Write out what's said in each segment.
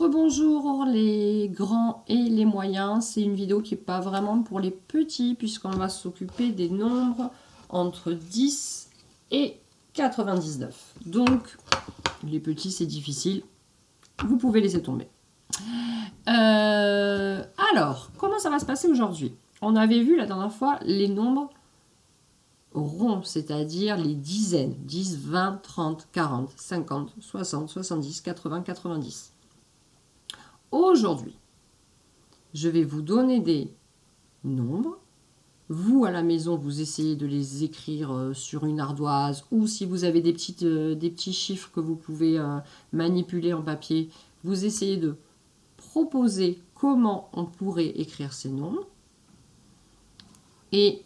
Rebonjour les grands et les moyens, c'est une vidéo qui n'est pas vraiment pour les petits puisqu'on va s'occuper des nombres entre 10 et 99. Donc les petits c'est difficile, vous pouvez laisser tomber. Alors, comment ça va se passer aujourd'hui? On avait vu la dernière fois les nombres ronds, c'est-à-dire les dizaines, 10, 20, 30, 40, 50, 60, 70, 80, 90. Aujourd'hui, je vais vous donner des nombres. Vous, à la maison, vous essayez de les écrire sur une ardoise ou si vous avez des petits chiffres que vous pouvez manipuler en papier, vous essayez de proposer comment on pourrait écrire ces nombres. Et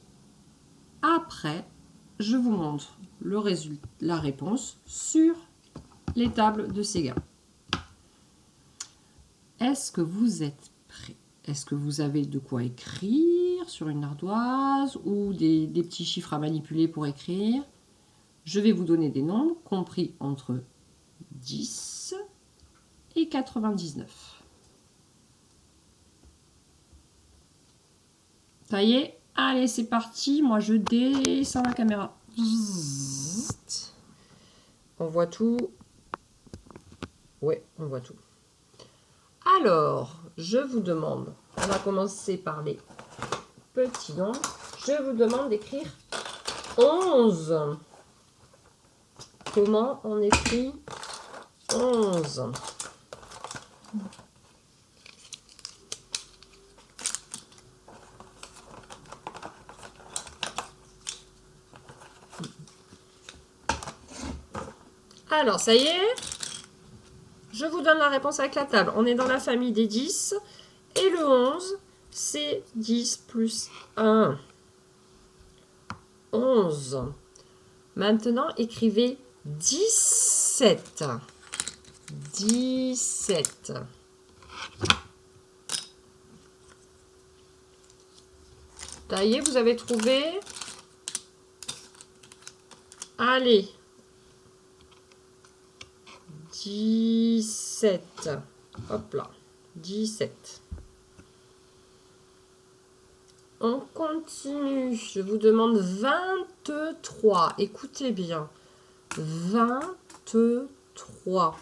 après, je vous montre le résultat, la réponse sur les tables de Sega. Est-ce que vous êtes prêts? Est-ce que vous avez de quoi écrire sur une ardoise ou des petits chiffres à manipuler pour écrire? Je vais vous donner des nombres compris entre 10 et 99. Ça y est, allez, c'est parti. Moi, je descends la caméra. On voit tout. Ouais, on voit tout. Alors, je vous demande, on va commencer par les petits nombres. Je vous demande d'écrire 11. Comment on écrit 11? Alors, ça y est, je vous donne la réponse avec la table. On est dans la famille des 10 et le 11, c'est 10 plus 1. 11. Maintenant, écrivez 17. 17. Ça y est, vous avez trouvé? Allez. 17. Hop là. 17. On continue. Je vous demande 23. Écoutez bien. 23.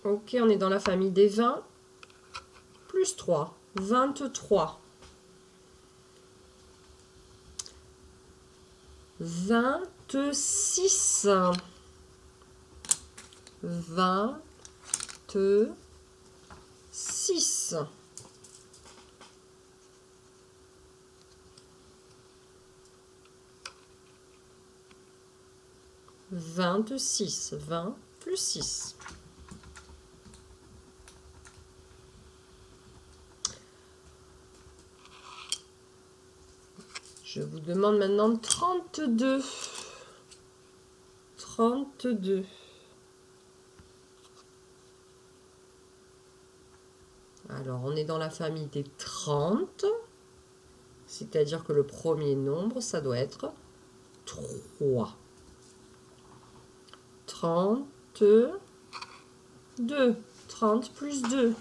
Ok, on est dans la famille des 20. Plus 3. 23. 26. 26. 26. 20 plus 6. Je vous demande maintenant 32. 32. Alors, on est dans la famille des 30. C'est-à-dire que le premier nombre, ça doit être 3. 32. 30 plus 2.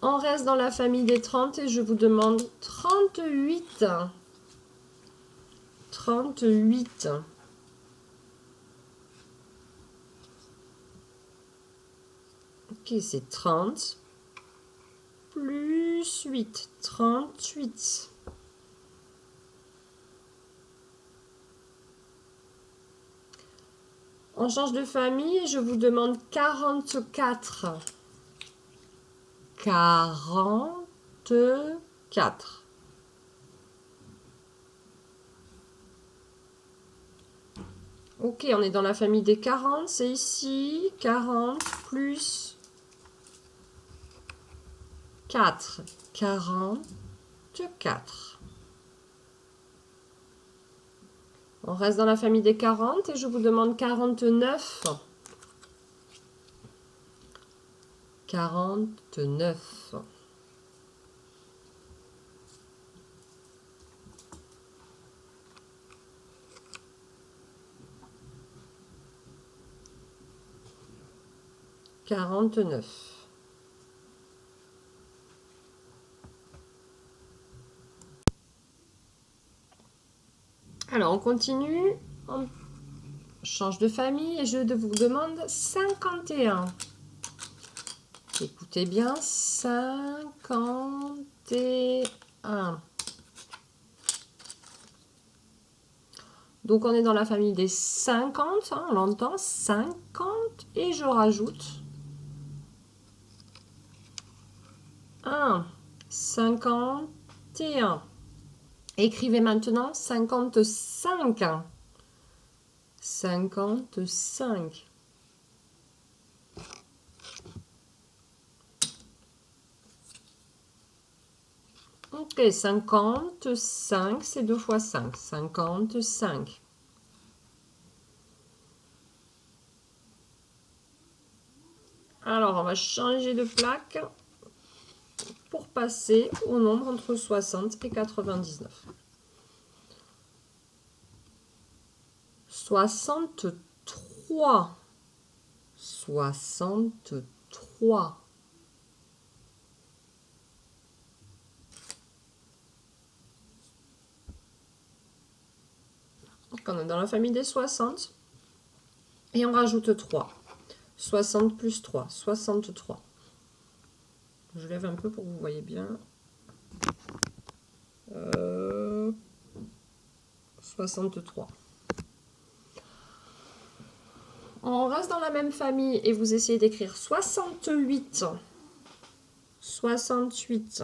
On reste dans la famille des 30 et je vous demande 38. 38. Ok, c'est 30 plus 8. 38. On change de famille et je vous demande 44. 44. Ok, on est dans la famille des 40, c'est ici. 40 plus 4. 44. On reste dans la famille des 40 et je vous demande 49. 49. 49. Alors, on continue. On change de famille et je vous demande 51. Écoutez bien, 51. Donc, on est dans la famille des 50, hein, on l'entend, 50. Et je rajoute 1, 51. Écrivez maintenant 55. 55. Ok, 55, c'est 2 fois 5. 55. Alors, on va changer de plaque pour passer au nombre entre 60 et 99. 63. 63. Donc, on est dans la famille des 60. Et on rajoute 3. 60 plus 3, 63. Je lève un peu pour que vous voyez bien. 63. On reste dans la même famille et vous essayez d'écrire 68. 68.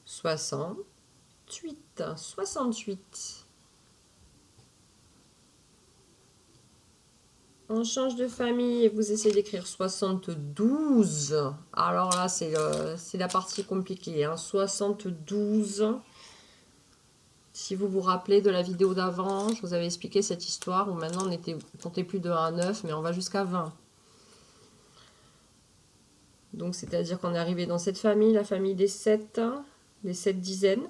68. 68. On change de famille et vous essayez d'écrire 72. Alors là, c'est la partie compliquée. Hein. 72. Si vous vous rappelez de la vidéo d'avant, je vous avais expliqué cette histoire où maintenant on comptait plus de 1 à 9, mais on va jusqu'à 20. Donc, c'est-à-dire qu'on est arrivé dans cette famille, la famille des 7 dizaines.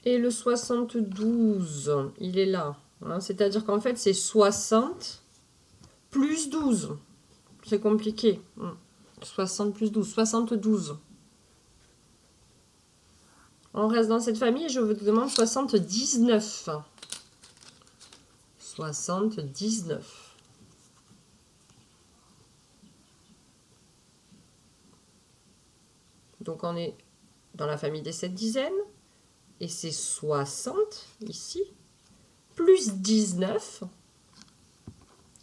Et le 72, il est là. Hein, c'est-à-dire qu'en fait, c'est 60 plus 12. C'est compliqué. 60 plus 12, 72. On reste dans cette famille et je vous demande 79. 79. Donc on est dans la famille des 7 dizaines. Et c'est 60 ici. Plus 19.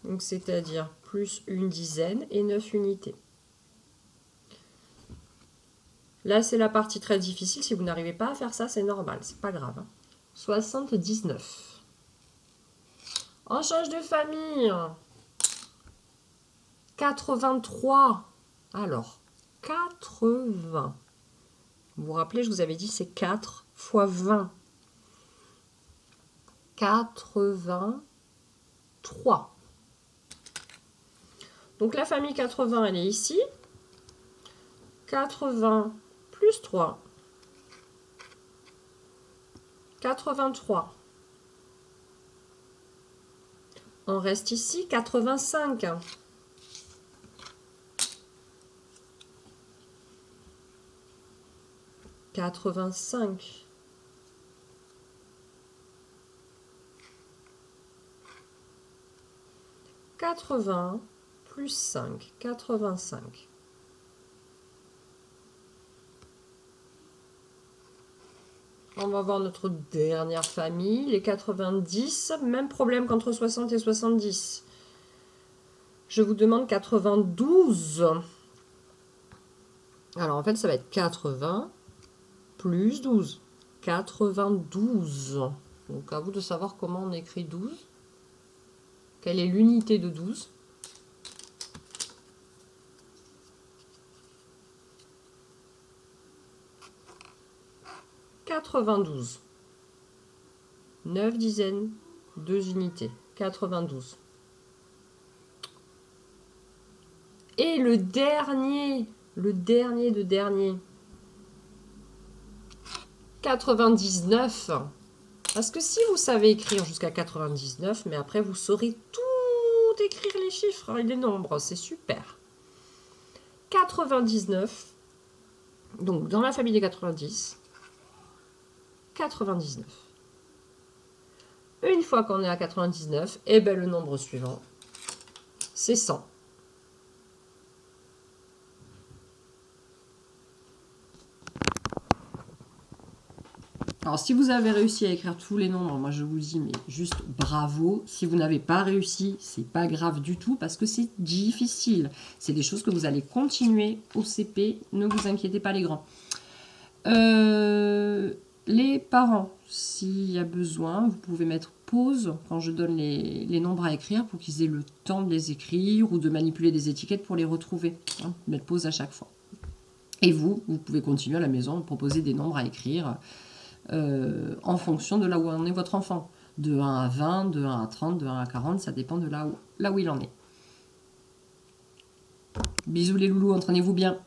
Donc c'est-à-dire plus une dizaine et 9 unités. Là, c'est la partie très difficile. Si vous n'arrivez pas à faire ça, c'est normal. C'est pas grave. Hein. 79. On change de famille. 83. Alors, 80. Vous vous rappelez, je vous avais dit, c'est 4 fois 20. 83. Donc, la famille 80, elle est ici. 80 plus 3. 83. On reste ici, 85. 85. 80 plus 5, 85. On va voir notre dernière famille, les 90. Même problème qu'entre 60 et 70. Je vous demande 92. Alors en fait, ça va être 80 plus 12. 92. Donc à vous de savoir comment on écrit 12. Quelle est l'unité de 12? « 92. 9 dizaines, 2 unités. 92. Et le dernier Le dernier de dernier. 99. Parce que si vous savez écrire jusqu'à 99, mais après vous saurez tout écrire les chiffres et les nombres, c'est super. 99, donc dans la famille des 90, 99. Une fois qu'on est à 99, et bien le nombre suivant, c'est 100. Alors, si vous avez réussi à écrire tous les nombres, moi je vous dis, mais juste bravo. Si vous n'avez pas réussi, c'est pas grave du tout parce que c'est difficile. C'est des choses que vous allez continuer au CP. Ne vous inquiétez pas, les grands. Les parents, s'il y a besoin, vous pouvez mettre pause quand je donne les nombres à écrire pour qu'ils aient le temps de les écrire ou de manipuler des étiquettes pour les retrouver. Hein, mettre pause à chaque fois. Et vous pouvez continuer à la maison, proposer des nombres à écrire. En fonction de là où en est votre enfant. De 1 à 20, de 1 à 30, de 1 à 40, ça dépend de là où il en est. Bisous les loulous, entraînez-vous bien.